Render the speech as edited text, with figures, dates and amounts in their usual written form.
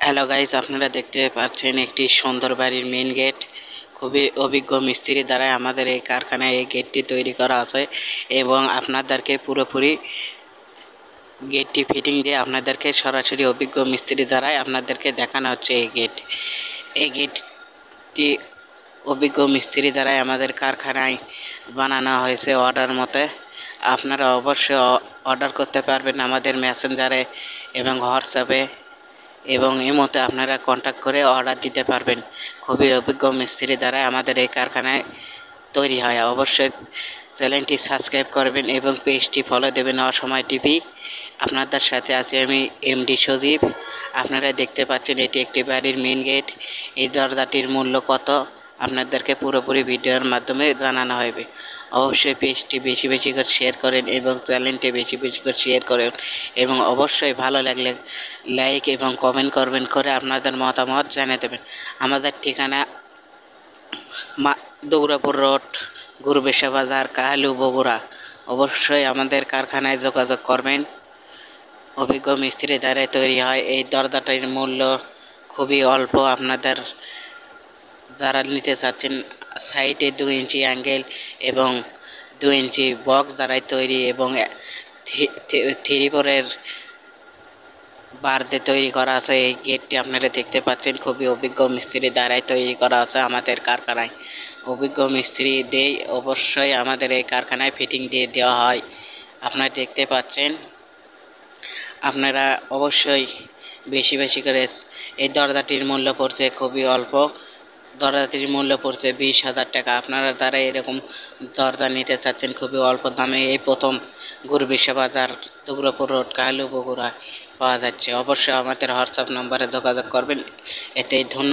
Hello guys, আপনারা দেখতে পাচ্ছেন একটি সুন্দর বাড়ির মেইন গেট। খুবই অভিজ্ঞ মিস্ত্রি দ্বারা আমাদের এই কারখানায় এই গেটটি তৈরি করা আছে এবং আপনাদেরকে পুরোপুরি গেটটি ফিটিং দিয়ে আপনাদেরকে সরাসরি অভিজ্ঞ মিস্ত্রি দ্বারাই আপনাদেরকে দেখানো হচ্ছে এই গেটটি অভিজ্ঞ মিস্ত্রি দ্বারাই আমাদের কারখানায় বানানো হয়েছে অর্ডার মতে। আপনারা অবশ্যই অর্ডার করতে পারবেন আমাদের মেসেঞ্জারে এবং হোয়াটসঅ্যাপে এবং ইমোতে আপনারা কন্ট্যাক্ট করে অর্ডার দিতে পারবেন। খুবই অভিজ্ঞ মিস্ত্রি দ্বারা আমাদের এই কারখানায় তৈরি হয়। অবশ্যই চ্যানেলটি সাবস্ক্রাইব করবেন এবং পেজটি ফলো দেবেন অসময় টিভি। আপনাদের সাথে আছি আমি এমডি সজীব। আপনারা দেখতে পাচ্ছেন এটি একটি বাড়ির মেইন গেট। এই দরজাটির মূল্য কত আপনাদেরকে পুরোপুরি ভিডিওর মাধ্যমে জানানো হবে। অবশ্যই পেজটি বেশি বেশি করে শেয়ার করেন এবং চ্যানেলটি বেশি বেশি করে শেয়ার করেন এবং অবশ্যই ভালো লাগলে লাইক এবং কমেন্ট করবেন, করে আপনাদের মতামত জানিয়ে দেবেন। আমাদের ঠিকানা দৌড়াপুর রোড, গুরুবেশা বাজার, কাহালু, বগুড়া। অবশ্যই আমাদের কারখানায় যোগাযোগ করবেন। অভিজ্ঞ মিস্ত্রি দ্বারা তৈরি হয়। এই দরজাটির মূল্য খুবই অল্প। আপনাদের যারা নিতে চাচ্ছেন সাইডে 2 ইঞ্চি অ্যাঙ্গেল এবং 2 ইঞ্চি বক্স দ্বারাই তৈরি এবং 3/4 বার দিয়ে তৈরি করা আছে। এই গেটটি আপনারা দেখতে পাচ্ছেন খুবই অভিজ্ঞ মিস্ত্রি দ্বারাই তৈরি করা আছে আমাদের কারখানায়। অভিজ্ঞ মিস্ত্রি দিয়ে অবশ্যই আমাদের এই কারখানায় ফিটিং দিয়ে দেওয়া হয়। আপনারা দেখতে পাচ্ছেন। আপনারা অবশ্যই বেশি বেশি করে এই দরজাটির মূল্য পড়ছে খুবই অল্প। দরজাটির মূল্য পড়ছে 20,000 টাকা। আপনারা যারা এরকম দরজা নিতে চাচ্ছেন খুবই অল্প দামে এই প্রথম গুরুবেশা বাজার, দুর্গাপুর রোড, কাহালু, বগুড়া পাওয়া যাচ্ছে। অবশ্যই আমাদের হোয়াটসঅ্যাপ নম্বরে যোগাযোগ করবেন। এতেই ধন্যবাদ।